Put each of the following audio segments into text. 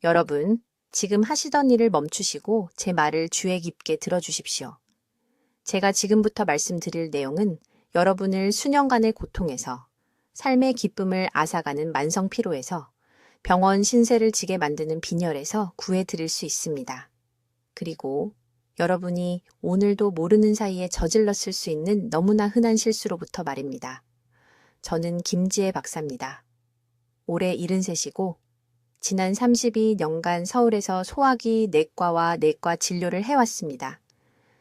여러분, 지금 하시던 일을 멈추시고 제 말을 주의 깊게 들어주십시오. 제가 지금부터 말씀드릴 내용은 여러분을 수년간의 고통에서, 삶의 기쁨을 앗아가는 만성 피로에서, 병원 신세를 지게 만드는 빈혈에서 구해드릴 수 있습니다. 그리고 여러분이 오늘도 모르는 사이에 저질렀을 수 있는 너무나 흔한 실수로부터 말입니다. 저는 김지혜 박사입니다. 올해 73이고 지난 32년간 서울에서 소화기 내과와 내과 진료를 해왔습니다.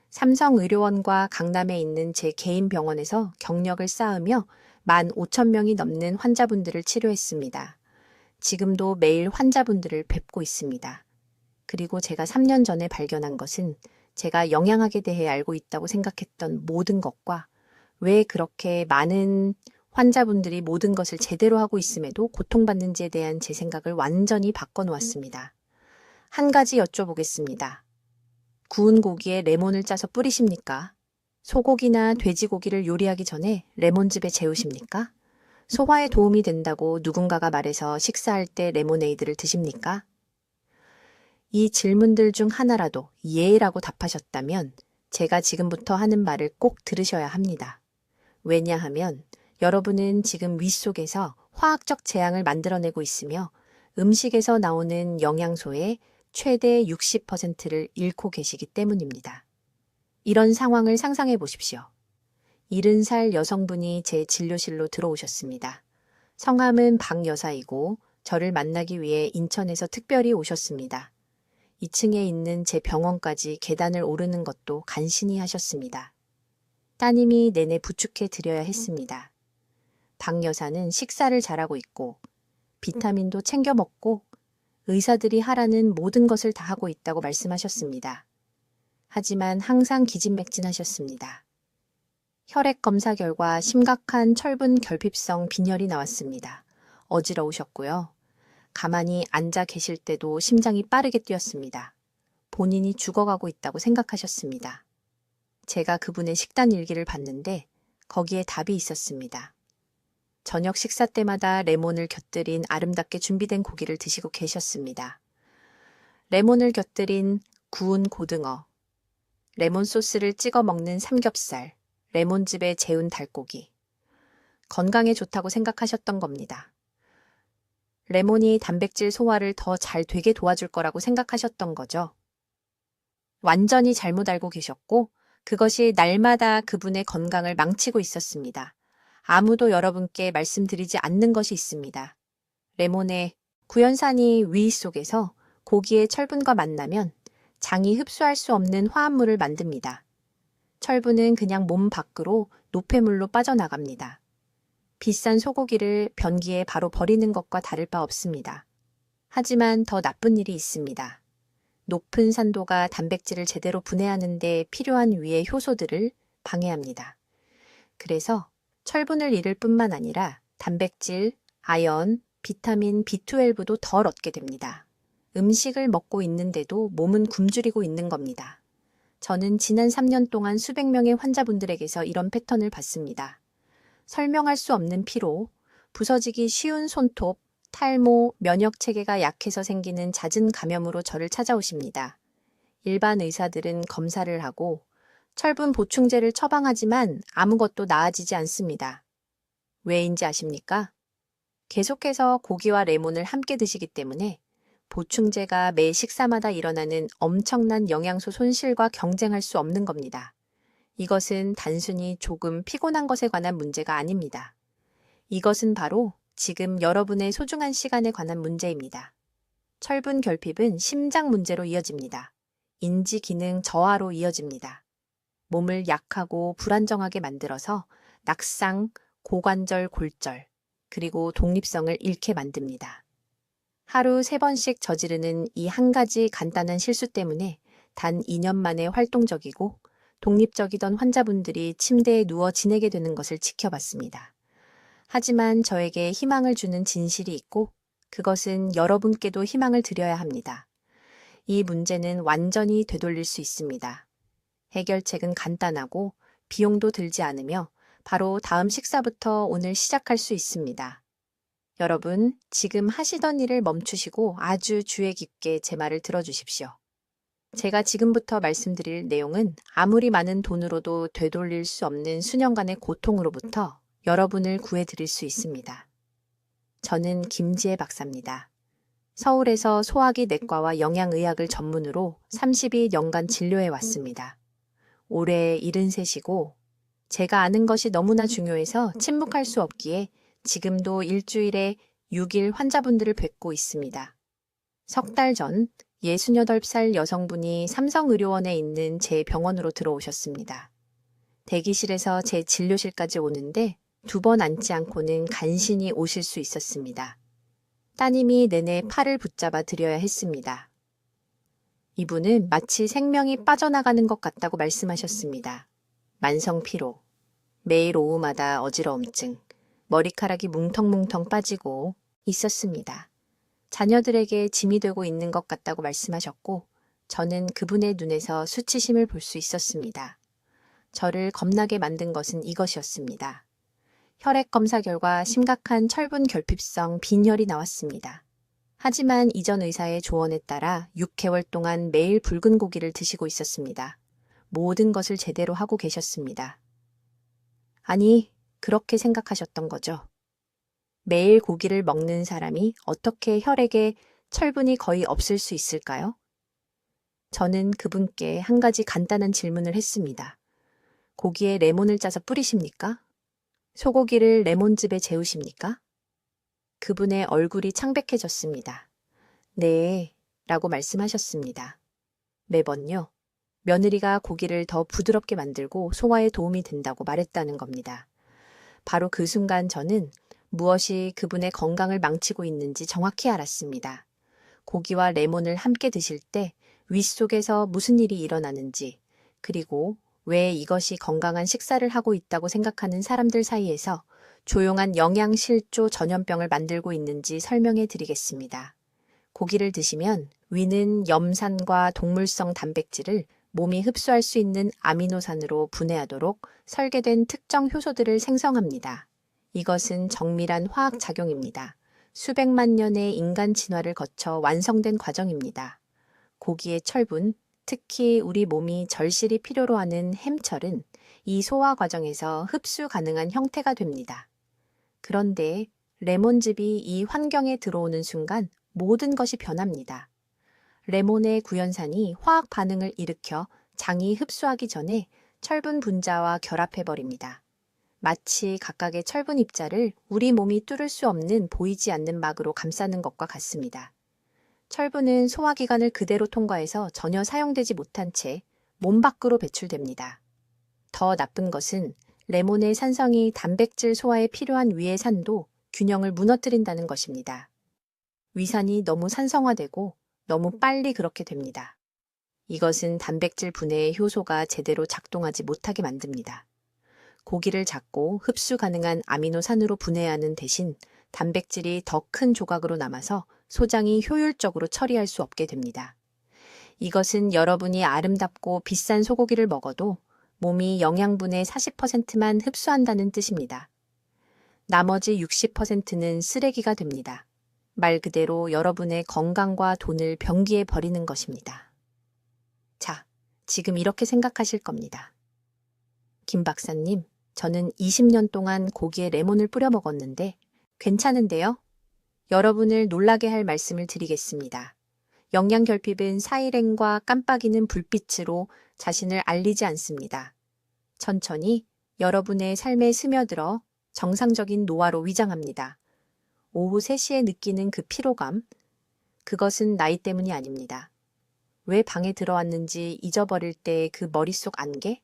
삼성의료원과 강남에 있는 제 개인 병원에서 경력을 쌓으며 15,000명이 넘는 환자분들을 치료했습니다. 지금도 매일 환자분들을 뵙고 있습니다. 그리고 제가 3년 전에 발견한 것은 제가 영양학에 대해 알고 있다고 생각했던 모든 것과 왜 그렇게 많은 환자분들이 모든 것을 제대로 하고 있음에도 고통받는지에 대한 제 생각을 완전히 바꿔놓았습니다. 한 가지 여쭤보겠습니다. 구운 고기에 레몬을 짜서 뿌리십니까? 소고기나 돼지고기를 요리하기 전에 레몬즙에 재우십니까? 소화에 도움이 된다고 누군가가 말해서 식사할 때 레모네이드를 드십니까? 이 질문들 중 하나라도 예라고 답하셨다면 제가 지금부터 하는 말을 꼭 들으셔야 합니다. 왜냐하면 여러분은 지금 위 속에서 화학적 재앙을 만들어내고 있으며 음식에서 나오는 영양소의 최대 60%를 잃고 계시기 때문입니다. 이런 상황을 상상해 보십시오. 70살 여성분이 제 진료실로 들어오셨습니다. 성함은 박 여사이고 저를 만나기 위해 인천에서 특별히 오셨습니다. 2층에 있는 제 병원까지 계단을 오르는 것도 간신히 하셨습니다. 따님이 내내 부축해 드려야 했습니다. 박 여사는 식사를 잘하고 있고 비타민도 챙겨 먹고 의사들이 하라는 모든 것을 다 하고 있다고 말씀하셨습니다. 하지만 항상 기진맥진하셨습니다. 혈액 검사 결과 심각한 철분 결핍성 빈혈이 나왔습니다. 어지러우셨고요. 가만히 앉아 계실 때도 심장이 빠르게 뛰었습니다. 본인이 죽어가고 있다고 생각하셨습니다. 제가 그분의 식단 일기를 봤는데 거기에 답이 있었습니다. 저녁 식사 때마다 레몬을 곁들인 아름답게 준비된 고기를 드시고 계셨습니다. 레몬을 곁들인 구운 고등어, 레몬 소스를 찍어 먹는 삼겹살, 레몬즙에 재운 닭고기. 건강에 좋다고 생각하셨던 겁니다. 레몬이 단백질 소화를 더 잘 되게 도와줄 거라고 생각하셨던 거죠. 완전히 잘못 알고 계셨고 그것이 날마다 그분의 건강을 망치고 있었습니다. 아무도 여러분께 말씀드리지 않는 것이 있습니다. 레몬의 구연산이 위 속에서 고기의 철분과 만나면 장이 흡수할 수 없는 화합물을 만듭니다. 철분은 그냥 몸 밖으로 노폐물로 빠져나갑니다. 비싼 소고기를 변기에 바로 버리는 것과 다를 바 없습니다. 하지만 더 나쁜 일이 있습니다. 높은 산도가 단백질을 제대로 분해하는 데 필요한 위의 효소들을 방해합니다. 그래서 철분을 잃을 뿐만 아니라 단백질, 아연, 비타민 B12도 덜 얻게 됩니다. 음식을 먹고 있는데도 몸은 굶주리고 있는 겁니다. 저는 지난 3년 동안 수백 명의 환자분들에게서 이런 패턴을 봤습니다. 설명할 수 없는 피로, 부서지기 쉬운 손톱, 탈모, 면역 체계가 약해서 생기는 잦은 감염으로 저를 찾아오십니다. 일반 의사들은 검사를 하고 철분 보충제를 처방하지만 아무것도 나아지지 않습니다. 왜인지 아십니까? 계속해서 고기와 레몬을 함께 드시기 때문에 보충제가 매 식사마다 일어나는 엄청난 영양소 손실과 경쟁할 수 없는 겁니다. 이것은 단순히 조금 피곤한 것에 관한 문제가 아닙니다. 이것은 바로 지금 여러분의 소중한 시간에 관한 문제입니다. 철분 결핍은 심장 문제로 이어집니다. 인지 기능 저하로 이어집니다. 몸을 약하고 불안정하게 만들어서 낙상, 고관절 골절, 그리고 독립성을 잃게 만듭니다. 하루 3번씩 저지르는 이 한 가지 간단한 실수 때문에 단 2년 만에 활동적이고 독립적이던 환자분들이 침대에 누워 지내게 되는 것을 지켜봤습니다. 하지만 저에게 희망을 주는 진실이 있고 그것은 여러분께도 희망을 드려야 합니다. 이 문제는 완전히 되돌릴 수 있습니다. 해결책은 간단하고 비용도 들지 않으며 바로 다음 식사부터 오늘 시작할 수 있습니다. 여러분, 지금 하시던 일을 멈추시고 아주 주의 깊게 제 말을 들어주십시오. 제가 지금부터 말씀드릴 내용은 아무리 많은 돈으로도 되돌릴 수 없는 수년간의 고통으로부터 여러분을 구해드릴 수 있습니다. 저는 김지혜 박사입니다. 서울에서 소화기 내과와 영양의학을 전문으로 32년간 진료해 왔습니다. 올해 73이고 제가 아는 것이 너무나 중요해서 침묵할 수 없기에 지금도 일주일에 6일 환자분들을 뵙고 있습니다. 석 달 전 68살 여성분이 삼성의료원에 있는 제 병원으로 들어오셨습니다. 대기실에서 제 진료실까지 오는데 2번 앉지 않고는 간신히 오실 수 있었습니다. 따님이 내내 팔을 붙잡아 드려야 했습니다. 이분은 마치 생명이 빠져나가는 것 같다고 말씀하셨습니다. 만성 피로, 매일 오후마다 어지러움증, 머리카락이 뭉텅뭉텅 빠지고 있었습니다. 자녀들에게 짐이 되고 있는 것 같다고 말씀하셨고 저는 그분의 눈에서 수치심을 볼 수 있었습니다. 저를 겁나게 만든 것은 이것이었습니다. 혈액 검사 결과 심각한 철분 결핍성 빈혈이 나왔습니다. 하지만 이전 의사의 조언에 따라 6개월 동안 매일 붉은 고기를 드시고 있었습니다. 모든 것을 제대로 하고 계셨습니다. 아니, 그렇게 생각하셨던 거죠. 매일 고기를 먹는 사람이 어떻게 혈액에 철분이 거의 없을 수 있을까요? 저는 그분께 한 가지 간단한 질문을 했습니다. 고기에 레몬을 짜서 뿌리십니까? 소고기를 레몬즙에 재우십니까? 그분의 얼굴이 창백해졌습니다. 네, 라고 말씀하셨습니다. 매번요. 며느리가 고기를 더 부드럽게 만들고 소화에 도움이 된다고 말했다는 겁니다. 바로 그 순간 저는 무엇이 그분의 건강을 망치고 있는지 정확히 알았습니다. 고기와 레몬을 함께 드실 때 윗속에서 무슨 일이 일어나는지, 그리고 왜 이것이 건강한 식사를 하고 있다고 생각하는 사람들 사이에서 조용한 영양실조 전염병을 만들고 있는지 설명해 드리겠습니다. 고기를 드시면 위는 염산과 동물성 단백질을 몸이 흡수할 수 있는 아미노산으로 분해하도록 설계된 특정 효소들을 생성합니다. 이것은 정밀한 화학 작용입니다. 수백만 년의 인간 진화를 거쳐 완성된 과정입니다. 고기의 철분, 특히 우리 몸이 절실히 필요로 하는 햄철은 이 소화 과정에서 흡수 가능한 형태가 됩니다. 그런데 레몬즙이 이 환경에 들어오는 순간 모든 것이 변합니다. 레몬의 구연산이 화학 반응을 일으켜 장이 흡수하기 전에 철분 분자와 결합해버립니다. 마치 각각의 철분 입자를 우리 몸이 뚫을 수 없는 보이지 않는 막으로 감싸는 것과 같습니다. 철분은 소화기관을 그대로 통과해서 전혀 사용되지 못한 채 몸 밖으로 배출됩니다. 더 나쁜 것은 레몬의 산성이 단백질 소화에 필요한 위의 산도 균형을 무너뜨린다는 것입니다. 위산이 너무 산성화되고 너무 빨리 그렇게 됩니다. 이것은 단백질 분해의 효소가 제대로 작동하지 못하게 만듭니다. 고기를 작고 흡수 가능한 아미노산으로 분해하는 대신 단백질이 더 큰 조각으로 남아서 소장이 효율적으로 처리할 수 없게 됩니다. 이것은 여러분이 아름답고 비싼 소고기를 먹어도 몸이 영양분의 40%만 흡수한다는 뜻입니다. 나머지 60%는 쓰레기가 됩니다. 말 그대로 여러분의 건강과 돈을 변기에 버리는 것입니다. 자, 지금 이렇게 생각하실 겁니다. 김 박사님, 저는 20년 동안 고기에 레몬을 뿌려 먹었는데 괜찮은데요? 여러분을 놀라게 할 말씀을 드리겠습니다. 영양결핍은 사이렌과 깜빡이는 불빛으로 자신을 알리지 않습니다. 천천히 여러분의 삶에 스며들어 정상적인 노화로 위장합니다. 오후 3시에 느끼는 그 피로감, 그것은 나이 때문이 아닙니다. 왜 방에 들어왔는지 잊어버릴 때 그 머릿속 안개?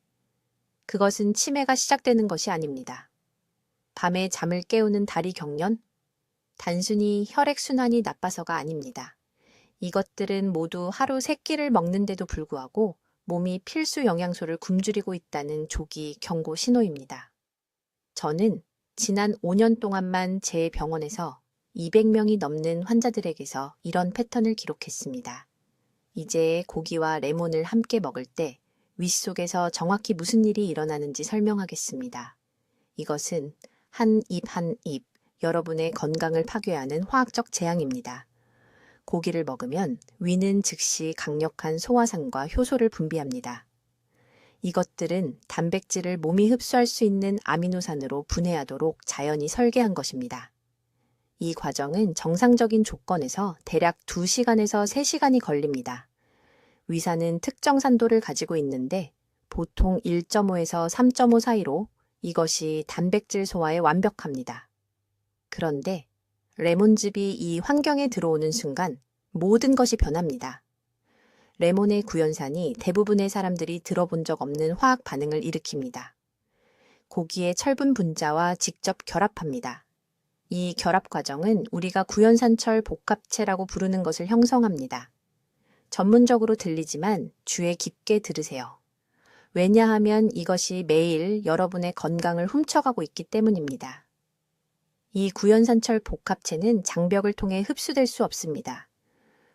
그것은 치매가 시작되는 것이 아닙니다. 밤에 잠을 깨우는 다리 경련? 단순히 혈액순환이 나빠서가 아닙니다. 이것들은 모두 하루 3끼를 먹는데도 불구하고 몸이 필수 영양소를 굶주리고 있다는 조기 경고 신호입니다. 저는 지난 5년 동안만 제 병원에서 200명이 넘는 환자들에게서 이런 패턴을 기록했습니다. 이제 고기와 레몬을 함께 먹을 때 윗속에서 정확히 무슨 일이 일어나는지 설명하겠습니다. 이것은 한 입 한 입 여러분의 건강을 파괴하는 화학적 재앙입니다. 고기를 먹으면 위는 즉시 강력한 소화산과 효소를 분비합니다. 이것들은 단백질을 몸이 흡수할 수 있는 아미노산으로 분해하도록 자연히 설계한 것입니다. 이 과정은 정상적인 조건에서 대략 2시간에서 3시간이 걸립니다. 위산은 특정 산도를 가지고 있는데 보통 1.5에서 3.5 사이로 이것이 단백질 소화에 완벽합니다. 그런데 레몬즙이 이 환경에 들어오는 순간 모든 것이 변합니다. 레몬의 구연산이 대부분의 사람들이 들어본 적 없는 화학 반응을 일으킵니다. 고기의 철분 분자와 직접 결합합니다. 이 결합 과정은 우리가 구연산철 복합체라고 부르는 것을 형성합니다. 전문적으로 들리지만 귀에 깊게 들으세요. 왜냐하면 이것이 매일 여러분의 건강을 훔쳐가고 있기 때문입니다. 이 구연산철 복합체는 장벽을 통해 흡수될 수 없습니다.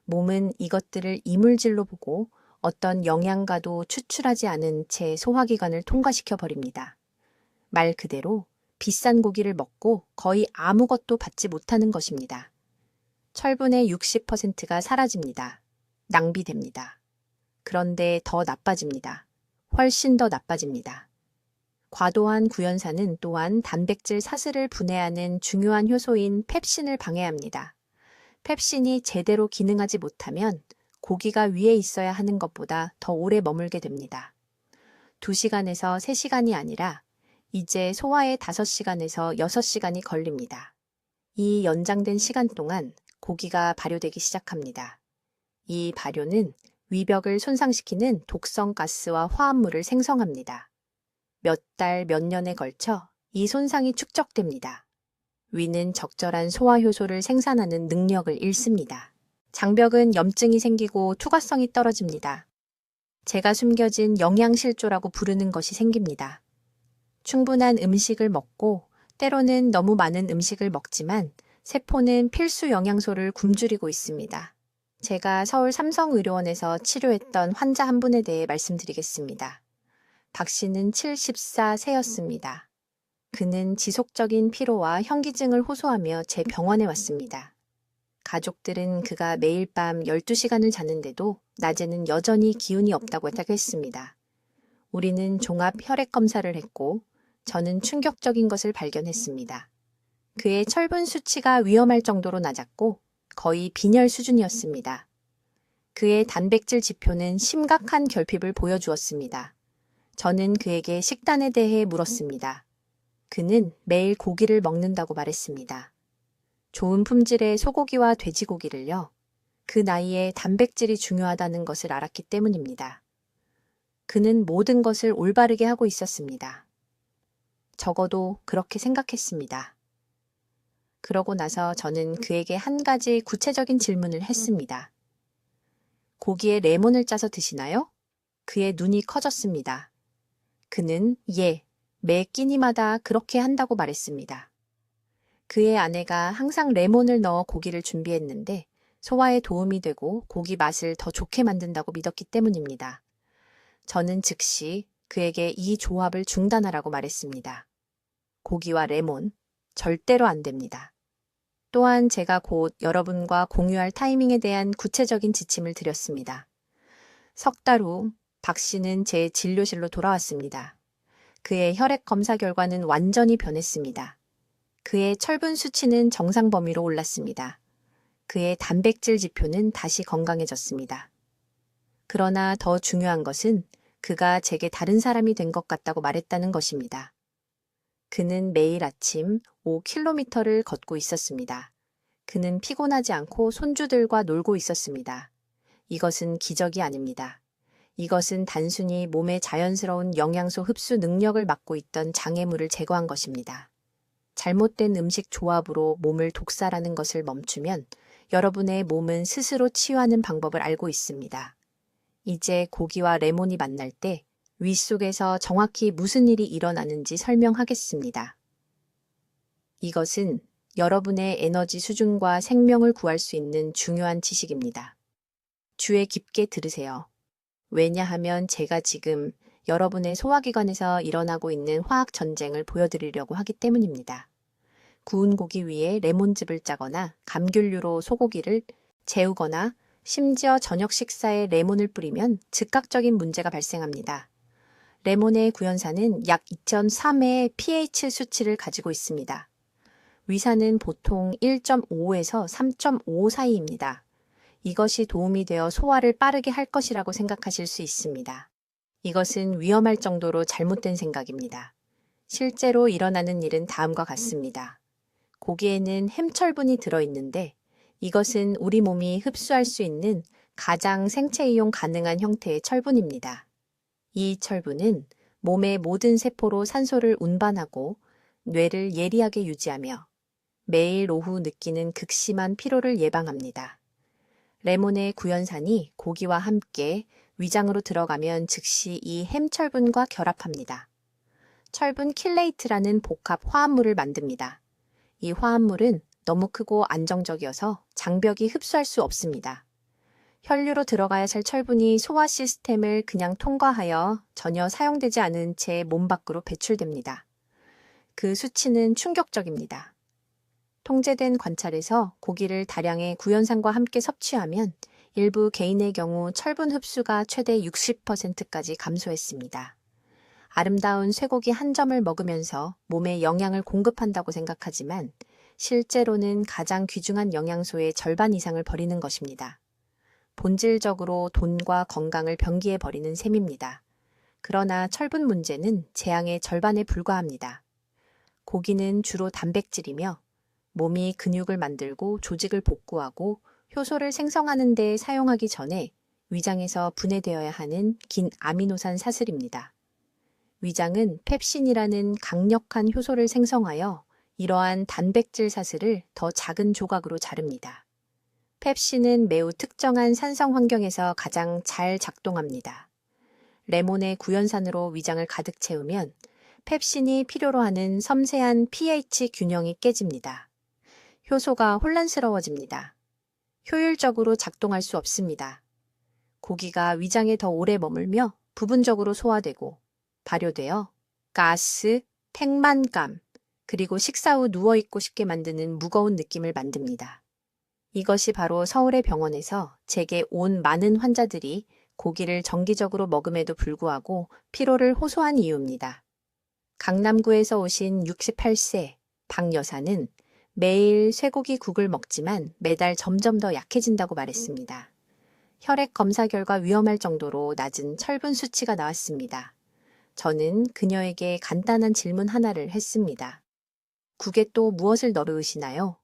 몸은 이것들을 이물질로 보고 어떤 영양가도 추출하지 않은 채 소화기관을 통과시켜 버립니다. 말 그대로 비싼 고기를 먹고 거의 아무것도 받지 못하는 것입니다. 철분의 60%가 사라집니다. 낭비됩니다. 그런데 더 나빠집니다. 훨씬 더 나빠집니다. 과도한 구연산은 또한 단백질 사슬을 분해하는 중요한 효소인 펩신을 방해합니다. 펩신이 제대로 기능하지 못하면 고기가 위에 있어야 하는 것보다 더 오래 머물게 됩니다. 2시간에서 3시간이 아니라 이제 소화에 5시간에서 6시간이 걸립니다. 이 연장된 시간 동안 고기가 발효되기 시작합니다. 이 발효는 위벽을 손상시키는 독성 가스와 화합물을 생성합니다. 몇 달, 몇 년에 걸쳐 이 손상이 축적됩니다. 위는 적절한 소화효소를 생산하는 능력을 잃습니다. 장벽은 염증이 생기고 투과성이 떨어집니다. 제가 숨겨진 영양실조라고 부르는 것이 생깁니다. 충분한 음식을 먹고 때로는 너무 많은 음식을 먹지만 세포는 필수 영양소를 굶주리고 있습니다. 제가 서울 삼성의료원에서 치료했던 환자 한 분에 대해 말씀드리겠습니다. 박 씨는 74세였습니다. 그는 지속적인 피로와 현기증을 호소하며 제 병원에 왔습니다. 가족들은 그가 매일 밤 12시간을 자는데도 낮에는 여전히 기운이 없다고 했습니다. 우리는 종합 혈액 검사를 했고 저는 충격적인 것을 발견했습니다. 그의 철분 수치가 위험할 정도로 낮았고 거의 빈혈 수준이었습니다. 그의 단백질 지표는 심각한 결핍을 보여주었습니다. 저는 그에게 식단에 대해 물었습니다. 그는 매일 고기를 먹는다고 말했습니다. 좋은 품질의 소고기와 돼지고기를요. 그 나이에 단백질이 중요하다는 것을 알았기 때문입니다. 그는 모든 것을 올바르게 하고 있었습니다. 적어도 그렇게 생각했습니다. 그러고 나서 저는 그에게 한 가지 구체적인 질문을 했습니다. 고기에 레몬을 짜서 드시나요? 그의 눈이 커졌습니다. 그는 예, 매 끼니마다 그렇게 한다고 말했습니다. 그의 아내가 항상 레몬을 넣어 고기를 준비했는데 소화에 도움이 되고 고기 맛을 더 좋게 만든다고 믿었기 때문입니다. 저는 즉시 그에게 이 조합을 중단하라고 말했습니다. 고기와 레몬, 절대로 안 됩니다. 또한 제가 곧 여러분과 공유할 타이밍에 대한 구체적인 지침을 드렸습니다. 석 달 후 박 씨는 제 진료실로 돌아왔습니다. 그의 혈액 검사 결과는 완전히 변했습니다. 그의 철분 수치는 정상 범위로 올랐습니다. 그의 단백질 지표는 다시 건강해졌습니다. 그러나 더 중요한 것은 그가 제게 다른 사람이 된 것 같다고 말했다는 것입니다. 그는 매일 아침 5km를 걷고 있었습니다. 그는 피곤하지 않고 손주들과 놀고 있었습니다. 이것은 기적이 아닙니다. 이것은 단순히 몸의 자연스러운 영양소 흡수 능력을 막고 있던 장애물을 제거한 것입니다. 잘못된 음식 조합으로 몸을 독살하는 것을 멈추면 여러분의 몸은 스스로 치유하는 방법을 알고 있습니다. 이제 고기와 레몬이 만날 때 위 속에서 정확히 무슨 일이 일어나는지 설명하겠습니다. 이것은 여러분의 에너지 수준과 생명을 구할 수 있는 중요한 지식입니다. 귀에 깊게 들으세요. 왜냐하면 제가 지금 여러분의 소화기관에서 일어나고 있는 화학 전쟁을 보여드리려고 하기 때문입니다. 구운 고기 위에 레몬즙을 짜거나 감귤류로 소고기를 재우거나 심지어 저녁 식사에 레몬을 뿌리면 즉각적인 문제가 발생합니다. 레몬의 구연산은 약 2003의 pH 수치를 가지고 있습니다. 위산은 보통 1.5에서 3.5 사이입니다. 이것이 도움이 되어 소화를 빠르게 할 것이라고 생각하실 수 있습니다. 이것은 위험할 정도로 잘못된 생각입니다. 실제로 일어나는 일은 다음과 같습니다. 고기에는 햄철분이 들어있는데 이것은 우리 몸이 흡수할 수 있는 가장 생체 이용 가능한 형태의 철분입니다. 이 철분은 몸의 모든 세포로 산소를 운반하고 뇌를 예리하게 유지하며 매일 오후 느끼는 극심한 피로를 예방합니다. 레몬의 구연산이 고기와 함께 위장으로 들어가면 즉시 이 햄철분과 결합합니다. 철분 킬레이트라는 복합 화합물을 만듭니다. 이 화합물은 너무 크고 안정적이어서 장벽이 흡수할 수 없습니다. 혈류로 들어가야 할 철분이 소화 시스템을 그냥 통과하여 전혀 사용되지 않은 채 몸 밖으로 배출됩니다. 그 수치는 충격적입니다. 통제된 관찰에서 고기를 다량의 구연산과 함께 섭취하면 일부 개인의 경우 철분 흡수가 최대 60%까지 감소했습니다. 아름다운 쇠고기 한 점을 먹으면서 몸에 영양을 공급한다고 생각하지만 실제로는 가장 귀중한 영양소의 절반 이상을 버리는 것입니다. 본질적으로 돈과 건강을 병기해 버리는 셈입니다. 그러나 철분 문제는 재앙의 절반에 불과합니다. 고기는 주로 단백질이며 몸이 근육을 만들고 조직을 복구하고 효소를 생성하는 데 사용하기 전에 위장에서 분해되어야 하는 긴 아미노산 사슬입니다. 위장은 펩신이라는 강력한 효소를 생성하여 이러한 단백질 사슬을 더 작은 조각으로 자릅니다. 펩신은 매우 특정한 산성 환경에서 가장 잘 작동합니다. 레몬의 구연산으로 위장을 가득 채우면 펩신이 필요로 하는 섬세한 pH 균형이 깨집니다. 효소가 혼란스러워집니다. 효율적으로 작동할 수 없습니다. 고기가 위장에 더 오래 머물며 부분적으로 소화되고 발효되어 가스, 팽만감, 그리고 식사 후 누워있고 싶게 만드는 무거운 느낌을 만듭니다. 이것이 바로 서울의 병원에서 제게 온 많은 환자들이 고기를 정기적으로 먹음에도 불구하고 피로를 호소한 이유입니다. 강남구에서 오신 68세 박 여사는 매일 쇠고기 국을 먹지만 매달 점점 더 약해진다고 말했습니다. 혈액 검사 결과 위험할 정도로 낮은 철분 수치가 나왔습니다. 저는 그녀에게 간단한 질문 하나를 했습니다. 국에 또 무엇을 넣으시나요?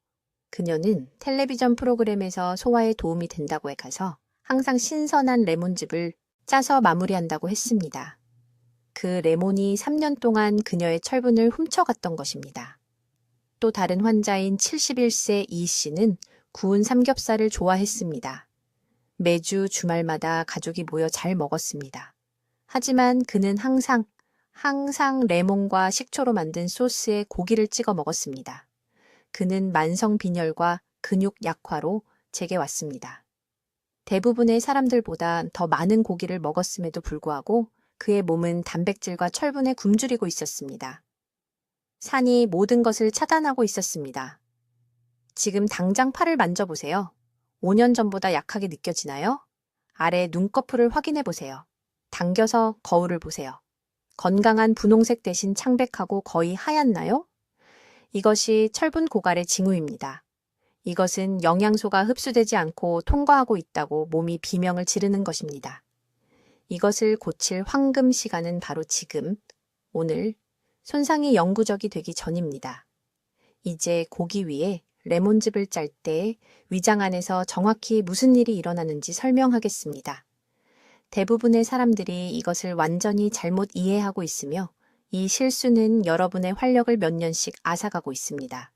그녀는 텔레비전 프로그램에서 소화에 도움이 된다고 해가서 항상 신선한 레몬즙을 짜서 마무리한다고 했습니다. 그 레몬이 3년 동안 그녀의 철분을 훔쳐갔던 것입니다. 또 다른 환자인 71세 이 씨는 구운 삼겹살을 좋아했습니다. 매주 주말마다 가족이 모여 잘 먹었습니다. 하지만 그는 항상 레몬과 식초로 만든 소스에 고기를 찍어 먹었습니다. 그는 만성 빈혈과 근육 약화로 제게 왔습니다. 대부분의 사람들보다 더 많은 고기를 먹었음에도 불구하고 그의 몸은 단백질과 철분에 굶주리고 있었습니다. 산이 모든 것을 차단하고 있었습니다. 지금 당장 팔을 만져보세요. 5년 전보다 약하게 느껴지나요? 아래 눈꺼풀을 확인해 보세요. 당겨서 거울을 보세요. 건강한 분홍색 대신 창백하고 거의 하얗나요? 이것이 철분 고갈의 징후입니다. 이것은 영양소가 흡수되지 않고 통과하고 있다고 몸이 비명을 지르는 것입니다. 이것을 고칠 황금 시간은 바로 지금, 오늘, 손상이 영구적이 되기 전입니다. 이제 고기 위에 레몬즙을 짤 때 위장 안에서 정확히 무슨 일이 일어나는지 설명하겠습니다. 대부분의 사람들이 이것을 완전히 잘못 이해하고 있으며 이 실수는 여러분의 활력을 몇 년씩 앗아가고 있습니다.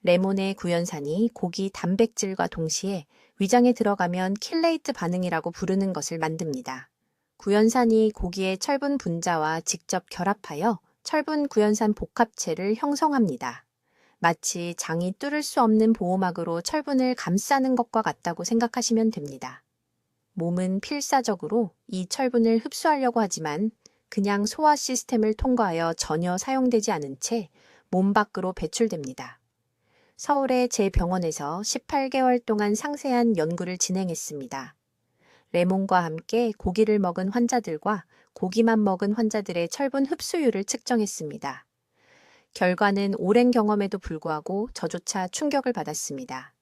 레몬의 구연산이 고기 단백질과 동시에 위장에 들어가면 킬레이트 반응이라고 부르는 것을 만듭니다. 구연산이 고기의 철분 분자와 직접 결합하여 철분 구연산 복합체를 형성합니다. 마치 장이 뚫을 수 없는 보호막으로 철분을 감싸는 것과 같다고 생각하시면 됩니다. 몸은 필사적으로 이 철분을 흡수하려고 하지만 그냥 소화 시스템을 통과하여 전혀 사용되지 않은 채 몸 밖으로 배출됩니다. 서울의 제 병원에서 18개월 동안 상세한 연구를 진행했습니다. 레몬과 함께 고기를 먹은 환자들과 고기만 먹은 환자들의 철분 흡수율을 측정했습니다. 결과는 오랜 경험에도 불구하고 저조차 충격을 받았습니다.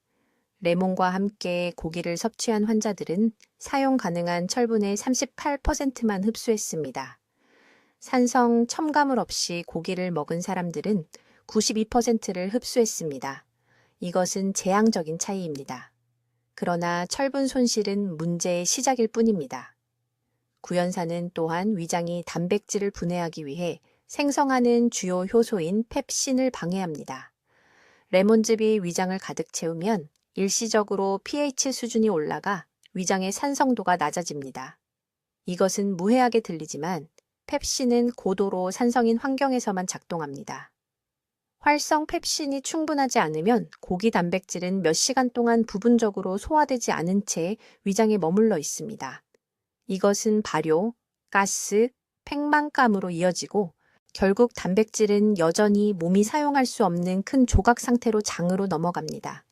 레몬과 함께 고기를 섭취한 환자들은 사용 가능한 철분의 38%만 흡수했습니다. 산성 첨가물 없이 고기를 먹은 사람들은 92%를 흡수했습니다. 이것은 재앙적인 차이입니다. 그러나 철분 손실은 문제의 시작일 뿐입니다. 구연산은 또한 위장이 단백질을 분해하기 위해 생성하는 주요 효소인 펩신을 방해합니다. 레몬즙이 위장을 가득 채우면 일시적으로 pH 수준이 올라가 위장의 산성도가 낮아집니다. 이것은 무해하게 들리지만 펩신은 고도로 산성인 환경에서만 작동합니다. 활성 펩신이 충분하지 않으면 고기 단백질은 몇 시간 동안 부분적으로 소화되지 않은 채 위장에 머물러 있습니다. 이것은 발효, 가스, 팽만감으로 이어지고 결국 단백질은 여전히 몸이 사용할 수 없는 큰 조각 상태로 장으로 넘어갑니다.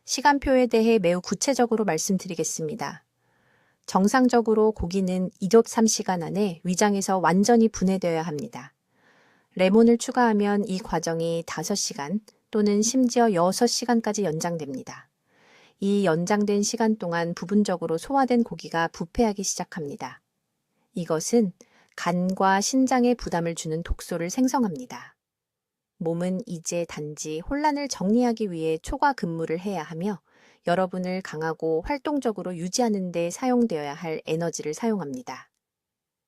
시간표에 대해 매우 구체적으로 말씀드리겠습니다. 정상적으로 고기는 2-3시간 안에 위장에서 완전히 분해되어야 합니다. 레몬을 추가하면 이 과정이 5시간 또는 심지어 6시간까지 연장됩니다. 이 연장된 시간 동안 부분적으로 소화된 고기가 부패하기 시작합니다. 이것은 간과 신장에 부담을 주는 독소를 생성합니다. 몸은 이제 단지 혼란을 정리하기 위해 초과 근무를 해야 하며 여러분을 강하고 활동적으로 유지하는 데 사용되어야 할 에너지를 사용합니다.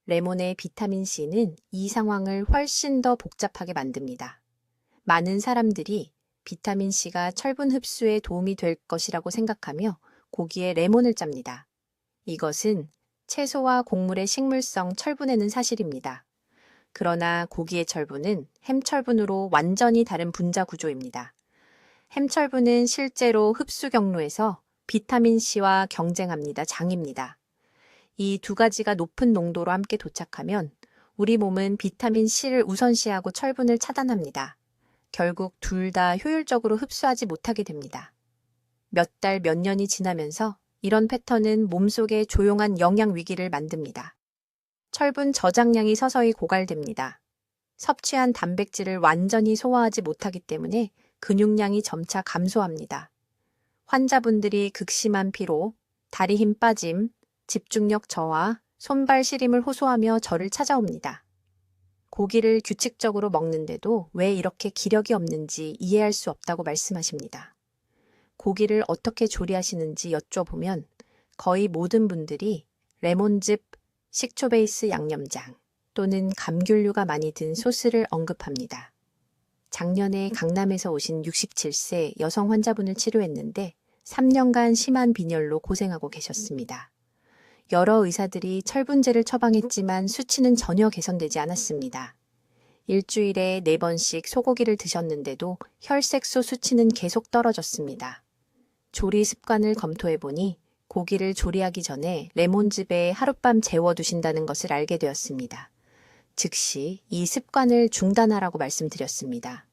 레몬의 비타민C는 이 상황을 훨씬 더 복잡하게 만듭니다. 많은 사람들이 비타민C가 철분 흡수에 도움이 될 것이라고 생각하며 고기에 레몬을 짭니다. 이것은 채소와 곡물의 식물성 철분에는 사실입니다. 그러나 고기의 철분은 햄철분으로 완전히 다른 분자 구조입니다. 햄철분은 실제로 흡수 경로에서 비타민C와 경쟁합니다. 장입니다. 이 두 가지가 높은 농도로 함께 도착하면 우리 몸은 비타민C를 우선시하고 철분을 차단합니다. 결국 둘 다 효율적으로 흡수하지 못하게 됩니다. 몇 달, 몇 년이 지나면서 이런 패턴은 몸속에 조용한 영양 위기를 만듭니다. 철분 저장량이 서서히 고갈됩니다. 섭취한 단백질을 완전히 소화하지 못하기 때문에 근육량이 점차 감소합니다. 환자분들이 극심한 피로, 다리 힘 빠짐, 집중력 저하, 손발 시림을 호소하며 저를 찾아옵니다. 고기를 규칙적으로 먹는데도 왜 이렇게 기력이 없는지 이해할 수 없다고 말씀하십니다. 고기를 어떻게 조리하시는지 여쭤보면 거의 모든 분들이 레몬즙, 식초 베이스 양념장 또는 감귤류가 많이 든 소스를 언급합니다. 작년에 강남에서 오신 67세 여성 환자분을 치료했는데 3년간 심한 빈혈로 고생하고 계셨습니다. 여러 의사들이 철분제를 처방했지만 수치는 전혀 개선되지 않았습니다. 일주일에 4번씩 소고기를 드셨는데도 혈색소 수치는 계속 떨어졌습니다. 조리 습관을 검토해보니 고기를 조리하기 전에 레몬즙에 하룻밤 재워두신다는 것을 알게 되었습니다. 즉시 이 습관을 중단하라고 말씀드렸습니다.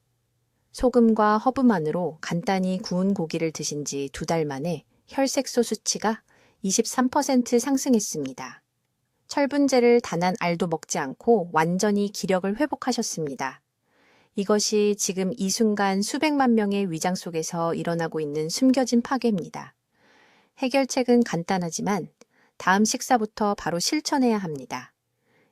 소금과 허브만으로 간단히 구운 고기를 드신 지 2달 만에 혈색소 수치가 23% 상승했습니다. 철분제를 단 한 알도 먹지 않고 완전히 기력을 회복하셨습니다. 이것이 지금 이 순간 수백만 명의 위장 속에서 일어나고 있는 숨겨진 파괴입니다. 해결책은 간단하지만 다음 식사부터 바로 실천해야 합니다.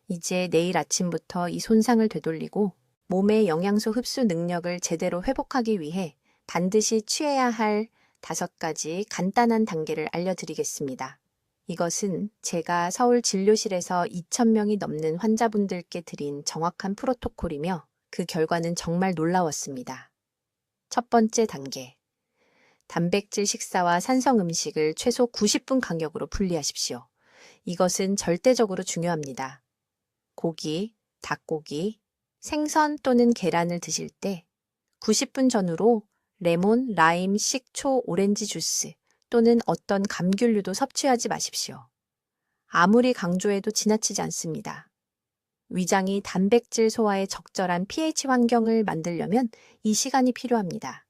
이제 내일 아침부터 이 손상을 되돌리고 몸의 영양소 흡수 능력을 제대로 회복하기 위해 반드시 취해야 할 5가지 간단한 단계를 알려드리겠습니다. 이것은 제가 서울 진료실에서 2,000명이 넘는 환자분들께 드린 정확한 프로토콜이며 그 결과는 정말 놀라웠습니다. 첫 번째 단계. 단백질 식사와 산성 음식을 최소 90분 간격으로 분리하십시오. 이것은 절대적으로 중요합니다. 고기, 닭고기, 생선 또는 계란을 드실 때 90분 전후로 레몬, 라임, 식초, 오렌지 주스 또는 어떤 감귤류도 섭취하지 마십시오. 아무리 강조해도 지나치지 않습니다. 위장이 단백질 소화에 적절한 pH 환경을 만들려면 이 시간이 필요합니다.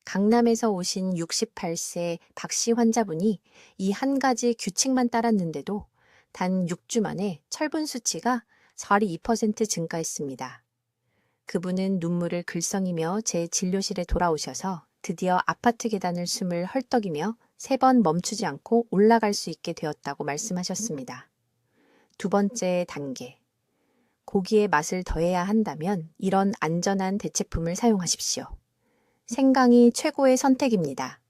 강남에서 오신 68세 박씨 환자분이 이 한 가지 규칙만 따랐는데도 단 6주 만에 철분 수치가 42% 증가했습니다. 그분은 눈물을 글썽이며 제 진료실에 돌아오셔서 드디어 아파트 계단을 숨을 헐떡이며 3번 멈추지 않고 올라갈 수 있게 되었다고 말씀하셨습니다. 두 번째 단계. 고기의 맛을 더해야 한다면 이런 안전한 대체품을 사용하십시오. 생강이 최고의 선택입니다.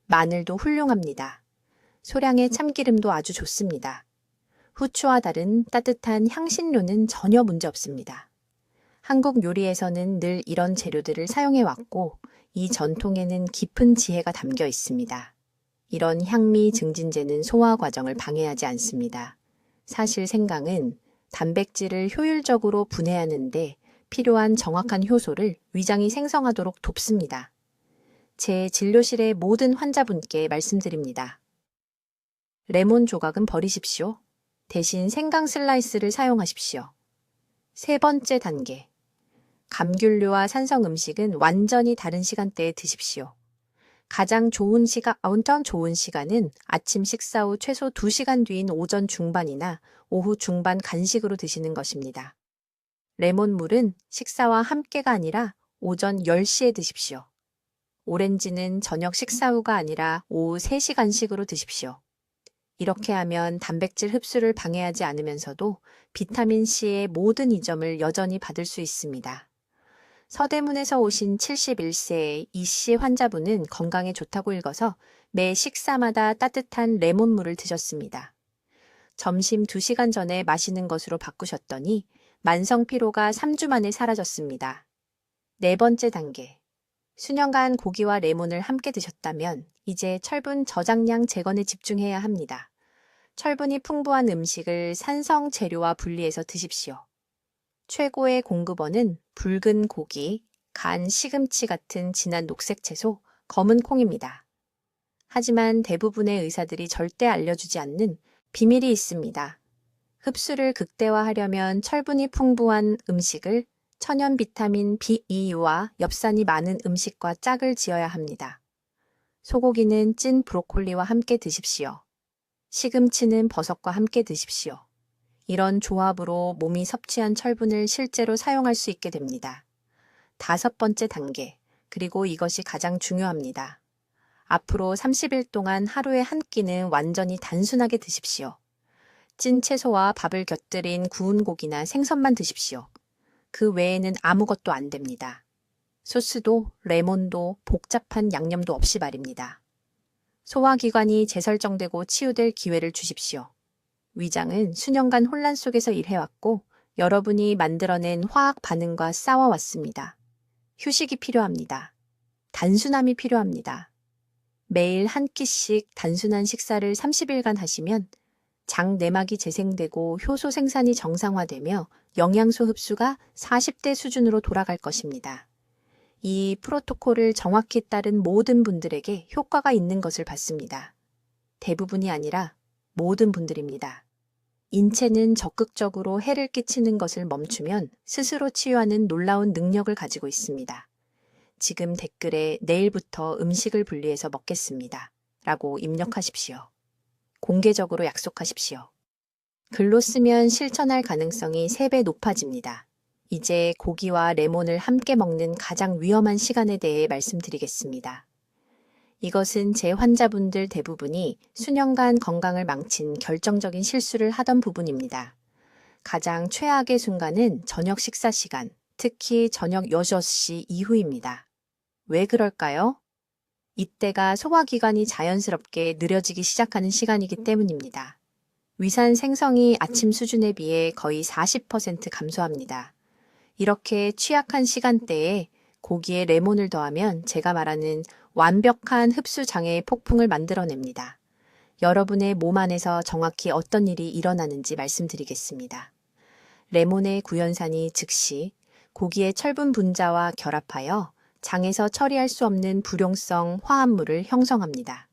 마늘도 훌륭합니다. 소량의 참기름도 아주 좋습니다. 후추와 다른 따뜻한 향신료는 전혀 문제 없습니다. 한국 요리에서는 늘 이런 재료들을 사용해 왔고 이 전통에는 깊은 지혜가 담겨 있습니다. 이런 향미 증진제는 소화 과정을 방해하지 않습니다. 사실 생강은 단백질을 효율적으로 분해하는데 필요한 정확한 효소를 위장이 생성하도록 돕습니다. 제 진료실의 모든 환자분께 말씀드립니다. 레몬 조각은 버리십시오. 대신 생강 슬라이스를 사용하십시오. 세 번째 단계. 감귤류와 산성 음식은 완전히 다른 시간대에 드십시오. 가장 좋은 시간은 아침 식사 후 최소 2시간 뒤인 오전 중반이나 오후 중반 간식으로 드시는 것입니다. 레몬물은 식사와 함께가 아니라 오전 10시에 드십시오. 오렌지는 저녁 식사 후가 아니라 오후 3시 간식으로 드십시오. 이렇게 하면 단백질 흡수를 방해하지 않으면서도 비타민C의 모든 이점을 여전히 받을 수 있습니다. 서대문에서 오신 71세의 이씨 환자분은 건강에 좋다고 읽어서 매 식사마다 따뜻한 레몬물을 드셨습니다. 점심 2시간 전에 마시는 것으로 바꾸셨더니 만성 피로가 3주 만에 사라졌습니다. 네 번째 단계. 수년간 고기와 레몬을 함께 드셨다면 이제 철분 저장량 제거에 집중해야 합니다. 철분이 풍부한 음식을 산성 재료와 분리해서 드십시오. 최고의 공급원은 붉은 고기, 간 시금치 같은 진한 녹색 채소, 검은 콩입니다. 하지만 대부분의 의사들이 절대 알려주지 않는 비밀이 있습니다. 흡수를 극대화하려면 철분이 풍부한 음식을 천연 비타민 B2와 엽산이 많은 음식과 짝을 지어야 합니다. 소고기는 찐 브로콜리와 함께 드십시오. 시금치는 버섯과 함께 드십시오. 이런 조합으로 몸이 섭취한 철분을 실제로 사용할 수 있게 됩니다. 5번째 단계, 그리고 이것이 가장 중요합니다. 앞으로 30일 동안 하루에 한 끼는 완전히 단순하게 드십시오. 찐 채소와 밥을 곁들인 구운 고기나 생선만 드십시오. 그 외에는 아무것도 안 됩니다. 소스도 레몬도 복잡한 양념도 없이 말입니다. 소화기관이 재설정되고 치유될 기회를 주십시오. 위장은 수년간 혼란 속에서 일해왔고 여러분이 만들어낸 화학 반응과 싸워왔습니다. 휴식이 필요합니다. 단순함이 필요합니다. 매일 한 끼씩 단순한 식사를 30일간 하시면 장 내막이 재생되고 효소 생산이 정상화되며 영양소 흡수가 40대 수준으로 돌아갈 것입니다. 이 프로토콜을 정확히 따른 모든 분들에게 효과가 있는 것을 봤습니다. 대부분이 아니라 모든 분들입니다. 인체는 적극적으로 해를 끼치는 것을 멈추면 스스로 치유하는 놀라운 능력을 가지고 있습니다. 지금 댓글에 내일부터 음식을 분리해서 먹겠습니다. 라고 입력하십시오. 공개적으로 약속하십시오. 글로 쓰면 실천할 가능성이 3배 높아집니다. 이제 고기와 레몬을 함께 먹는 가장 위험한 시간에 대해 말씀드리겠습니다. 이것은 제 환자분들 대부분이 수년간 건강을 망친 결정적인 실수를 하던 부분입니다. 가장 최악의 순간은 저녁 식사 시간, 특히 저녁 6시 이후입니다. 왜 그럴까요? 이때가 소화기관이 자연스럽게 느려지기 시작하는 시간이기 때문입니다. 위산 생성이 아침 수준에 비해 거의 40% 감소합니다. 이렇게 취약한 시간대에 고기에 레몬을 더하면 제가 말하는 완벽한 흡수 장애의 폭풍을 만들어냅니다. 여러분의 몸 안에서 정확히 어떤 일이 일어나는지 말씀드리겠습니다. 레몬의 구연산이 즉시 고기의 철분 분자와 결합하여 장에서 처리할 수 없는 불용성 화합물을 형성합니다.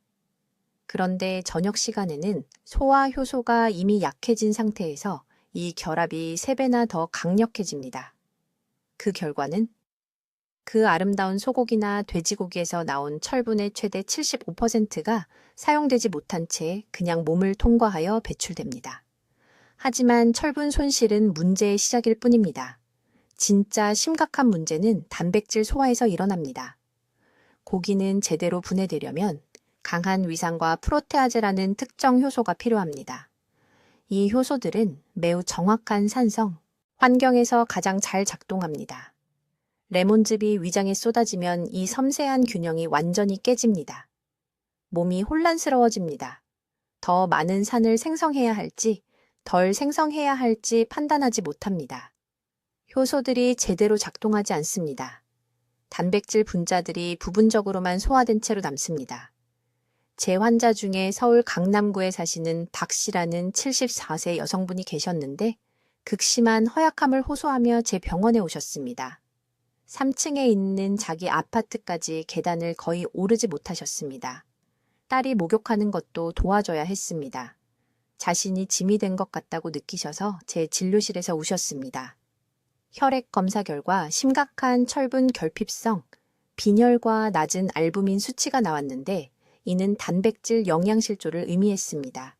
그런데 저녁 시간에는 소화 효소가 이미 약해진 상태에서 이 결합이 3배나 더 강력해집니다. 그 결과는 그 아름다운 소고기나 돼지고기에서 나온 철분의 최대 75%가 사용되지 못한 채 그냥 몸을 통과하여 배출됩니다. 하지만 철분 손실은 문제의 시작일 뿐입니다. 진짜 심각한 문제는 단백질 소화에서 일어납니다. 고기는 제대로 분해되려면 강한 위산과 프로테아제라는 특정 효소가 필요합니다. 이 효소들은 매우 정확한 산성, 환경에서 가장 잘 작동합니다. 레몬즙이 위장에 쏟아지면 이 섬세한 균형이 완전히 깨집니다. 몸이 혼란스러워집니다. 더 많은 산을 생성해야 할지, 덜 생성해야 할지 판단하지 못합니다. 효소들이 제대로 작동하지 않습니다. 단백질 분자들이 부분적으로만 소화된 채로 남습니다. 제 환자 중에 서울 강남구에 사시는 박 씨라는 74세 여성분이 계셨는데 극심한 허약함을 호소하며 제 병원에 오셨습니다. 3층에 있는 자기 아파트까지 계단을 거의 오르지 못하셨습니다. 딸이 목욕하는 것도 도와줘야 했습니다. 자신이 짐이 된 것 같다고 느끼셔서 제 진료실에서 우셨습니다. 혈액 검사 결과 심각한 철분 결핍성, 빈혈과 낮은 알부민 수치가 나왔는데 이는 단백질 영양실조를 의미했습니다.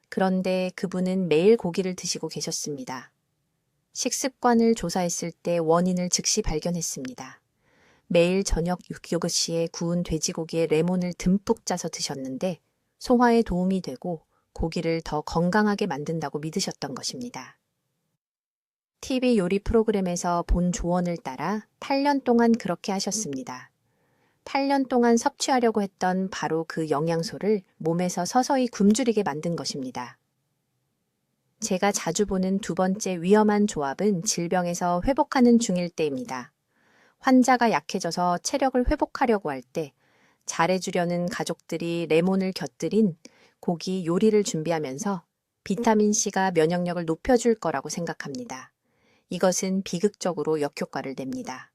그런데 그분은 매일 고기를 드시고 계셨습니다. 식습관을 조사했을 때 원인을 즉시 발견했습니다. 매일 저녁 6-7시에 구운 돼지고기에 레몬을 듬뿍 짜서 드셨는데 소화에 도움이 되고 고기를 더 건강하게 만든다고 믿으셨던 것입니다. TV 요리 프로그램에서 본 조언을 따라 8년 동안 그렇게 하셨습니다. 8년 동안 섭취하려고 했던 바로 그 영양소를 몸에서 서서히 굶주리게 만든 것입니다. 제가 자주 보는 두 번째 위험한 조합은 질병에서 회복하는 중일 때입니다. 환자가 약해져서 체력을 회복하려고 할 때 잘해주려는 가족들이 레몬을 곁들인 고기 요리를 준비하면서 비타민C가 면역력을 높여줄 거라고 생각합니다. 이것은 비극적으로 역효과를 냅니다.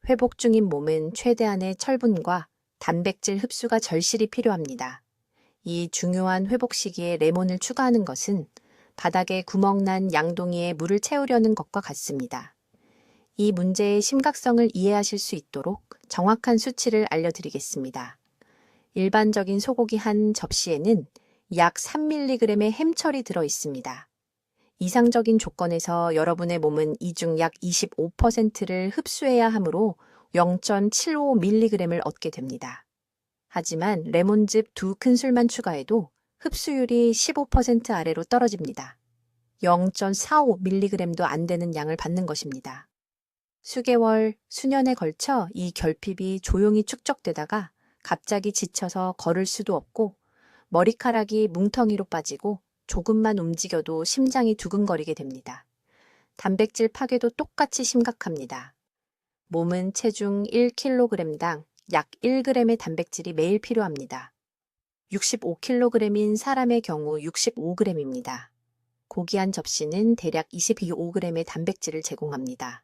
회복 중인 몸은 최대한의 철분과 단백질 흡수가 절실히 필요합니다. 이 중요한 회복 시기에 레몬을 추가하는 것은 바닥에 구멍난 양동이에 물을 채우려는 것과 같습니다. 이 문제의 심각성을 이해하실 수 있도록 정확한 수치를 알려드리겠습니다. 일반적인 소고기 한 접시에는 약 3mg의 햄철이 들어 있습니다. 이상적인 조건에서 여러분의 몸은 이 중 약 25%를 흡수해야 하므로 0.75mg을 얻게 됩니다. 하지만 레몬즙 2큰술만 추가해도 흡수율이 15% 아래로 떨어집니다. 0.45mg도 안 되는 양을 받는 것입니다. 수개월, 수년에 걸쳐 이 결핍이 조용히 축적되다가 갑자기 지쳐서 걸을 수도 없고 머리카락이 뭉텅이로 빠지고 조금만 움직여도 심장이 두근거리게 됩니다. 단백질 파괴도 똑같이 심각합니다. 몸은 체중 1kg당 약 1g의 단백질이 매일 필요합니다. 65kg인 사람의 경우 65g입니다. 고기 한 접시는 대략 25g의 단백질을 제공합니다.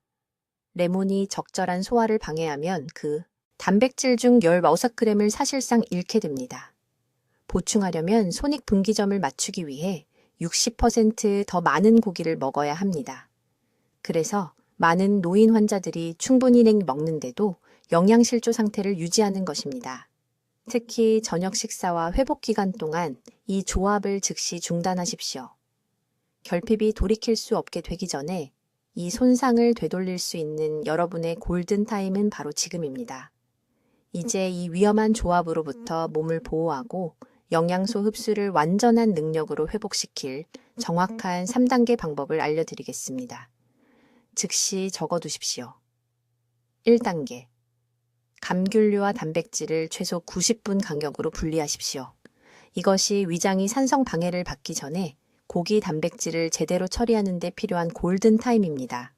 레몬이 적절한 소화를 방해하면 그 단백질 중 16g을 사실상 잃게 됩니다. 보충하려면 손익분기점을 맞추기 위해 60% 더 많은 고기를 먹어야 합니다. 그래서 많은 노인 환자들이 충분히 먹는데도 영양실조 상태를 유지하는 것입니다. 특히 저녁 식사와 회복 기간 동안 이 조합을 즉시 중단하십시오. 결핍이 돌이킬 수 없게 되기 전에 이 손상을 되돌릴 수 있는 여러분의 골든타임은 바로 지금입니다. 이제 이 위험한 조합으로부터 몸을 보호하고 영양소 흡수를 완전한 능력으로 회복시킬 정확한 3단계 방법을 알려드리겠습니다. 즉시 적어두십시오. 1단계. 감귤류와 단백질을 최소 90분 간격으로 분리하십시오. 이것이 위장이 산성 방해를 받기 전에 고기 단백질을 제대로 처리하는 데 필요한 골든타임입니다.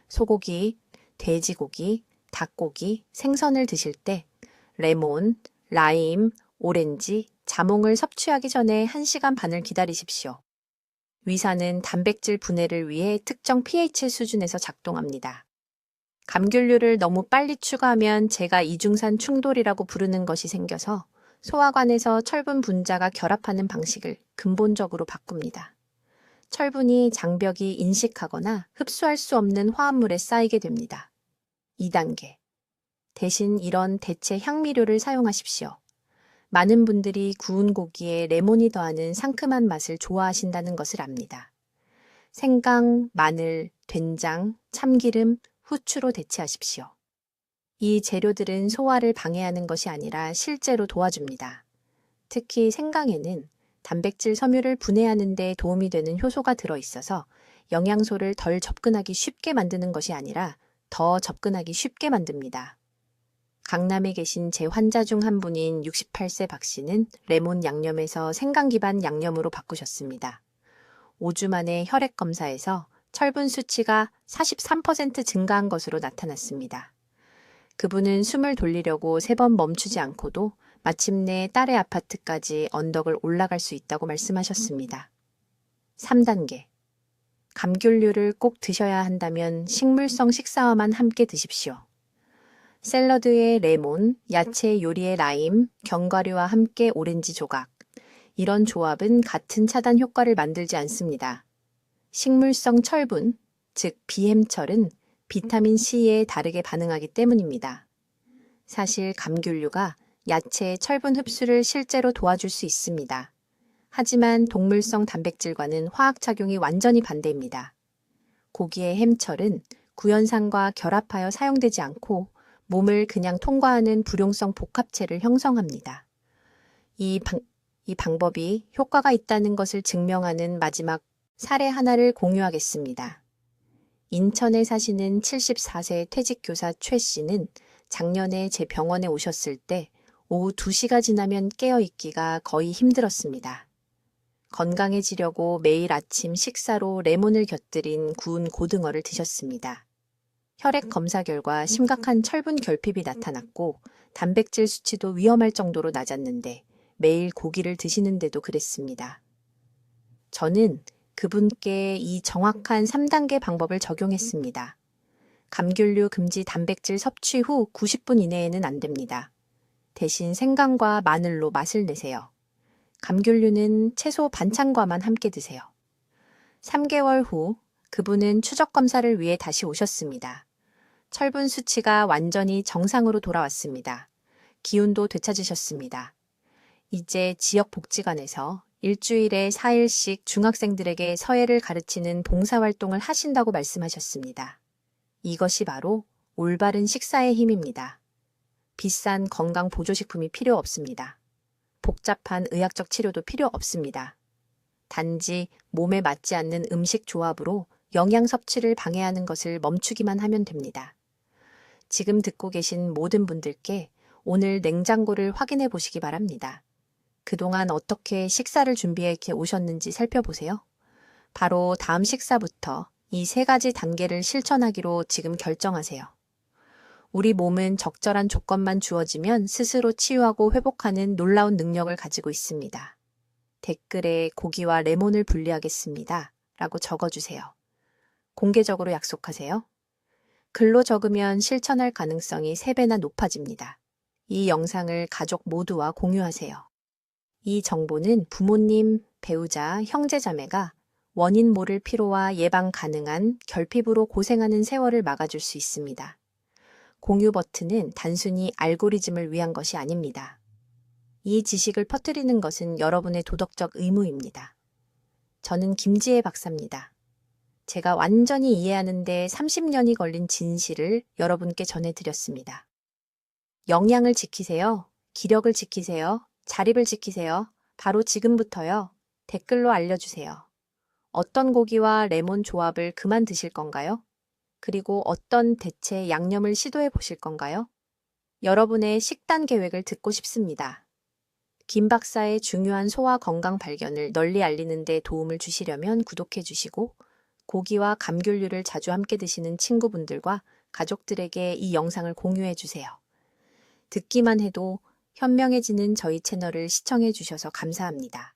소고기, 돼지고기, 닭고기, 생선을 드실 때 레몬, 라임, 오렌지, 자몽을 섭취하기 전에 1시간 반을 기다리십시오. 위산은 단백질 분해를 위해 특정 pH 수준에서 작동합니다. 감귤류를 너무 빨리 추가하면 제가 이중산 충돌이라고 부르는 것이 생겨서 소화관에서 철분 분자가 결합하는 방식을 근본적으로 바꿉니다. 철분이 장벽이 인식하거나 흡수할 수 없는 화합물에 쌓이게 됩니다. 2단계. 대신 이런 대체 향미료를 사용하십시오. 많은 분들이 구운 고기에 레몬이 더하는 상큼한 맛을 좋아하신다는 것을 압니다. 생강, 마늘, 된장, 참기름, 후추로 대체하십시오. 이 재료들은 소화를 방해하는 것이 아니라 실제로 도와줍니다. 특히 생강에는 단백질 섬유를 분해하는 데 도움이 되는 효소가 들어있어서 영양소를 덜 접근하기 쉽게 만드는 것이 아니라 더 접근하기 쉽게 만듭니다. 강남에 계신 제 환자 중 한 분인 68세 박 씨는 레몬 양념에서 생강 기반 양념으로 바꾸셨습니다. 5주 만에 혈액 검사에서 철분 수치가 43% 증가한 것으로 나타났습니다. 그분은 숨을 돌리려고 3번 멈추지 않고도 마침내 딸의 아파트까지 언덕을 올라갈 수 있다고 말씀하셨습니다. 3단계. 감귤류를 꼭 드셔야 한다면 식물성 식사와만 함께 드십시오. 샐러드에 레몬, 야채 요리에 라임, 견과류와 함께 오렌지 조각. 이런 조합은 같은 차단 효과를 만들지 않습니다. 식물성 철분, 즉 비햄철은 비타민C에 다르게 반응하기 때문입니다. 사실 감귤류가 야채의 철분 흡수를 실제로 도와줄 수 있습니다. 하지만 동물성 단백질과는 화학작용이 완전히 반대입니다. 고기의 햄철은 구연산과 결합하여 사용되지 않고 몸을 그냥 통과하는 불용성 복합체를 형성합니다. 이 방법이 효과가 있다는 것을 증명하는 마지막 사례 하나를 공유하겠습니다. 인천에 사시는 74세 퇴직교사 최 씨는 작년에 제 병원에 오셨을 때 오후 2시가 지나면 깨어있기가 거의 힘들었습니다. 건강해지려고 매일 아침 식사로 레몬을 곁들인 구운 고등어를 드셨습니다. 혈액 검사 결과 심각한 철분 결핍이 나타났고 단백질 수치도 위험할 정도로 낮았는데 매일 고기를 드시는데도 그랬습니다. 저는 그분께 이 정확한 3단계 방법을 적용했습니다. 감귤류 금지 단백질 섭취 후 90분 이내에는 안 됩니다. 대신 생강과 마늘로 맛을 내세요. 감귤류는 채소 반찬과만 함께 드세요. 3개월 후 그분은 추적 검사를 위해 다시 오셨습니다. 철분 수치가 완전히 정상으로 돌아왔습니다. 기운도 되찾으셨습니다. 이제 지역복지관에서 일주일에 4일씩 중학생들에게 서예를 가르치는 봉사활동을 하신다고 말씀하셨습니다. 이것이 바로 올바른 식사의 힘입니다. 비싼 건강 보조식품이 필요 없습니다. 복잡한 의학적 치료도 필요 없습니다. 단지 몸에 맞지 않는 음식 조합으로 영양 섭취를 방해하는 것을 멈추기만 하면 됩니다. 지금 듣고 계신 모든 분들께 오늘 냉장고를 확인해 보시기 바랍니다. 그동안 어떻게 식사를 준비해 오셨는지 살펴보세요. 바로 다음 식사부터 이 3가지 단계를 실천하기로 지금 결정하세요. 우리 몸은 적절한 조건만 주어지면 스스로 치유하고 회복하는 놀라운 능력을 가지고 있습니다. 댓글에 고기와 레몬을 분리하겠습니다. 라고 적어주세요. 공개적으로 약속하세요. 글로 적으면 실천할 가능성이 3배나 높아집니다. 이 영상을 가족 모두와 공유하세요. 이 정보는 부모님, 배우자, 형제자매가 원인 모를 피로와 예방 가능한 결핍으로 고생하는 세월을 막아줄 수 있습니다. 공유 버튼은 단순히 알고리즘을 위한 것이 아닙니다. 이 지식을 퍼뜨리는 것은 여러분의 도덕적 의무입니다. 저는 김지혜 박사입니다. 제가 완전히 이해하는 데 30년이 걸린 진실을 여러분께 전해드렸습니다. 영양을 지키세요. 기력을 지키세요. 자립을 지키세요. 바로 지금부터요. 댓글로 알려주세요. 어떤 고기와 레몬 조합을 그만 드실 건가요? 그리고 어떤 대체 양념을 시도해 보실 건가요? 여러분의 식단 계획을 듣고 싶습니다. 김 박사의 중요한 소화 건강 발견을 널리 알리는 데 도움을 주시려면 구독해 주시고 고기와 감귤류를 자주 함께 드시는 친구분들과 가족들에게 이 영상을 공유해 주세요. 듣기만 해도 현명해지는 저희 채널을 시청해 주셔서 감사합니다.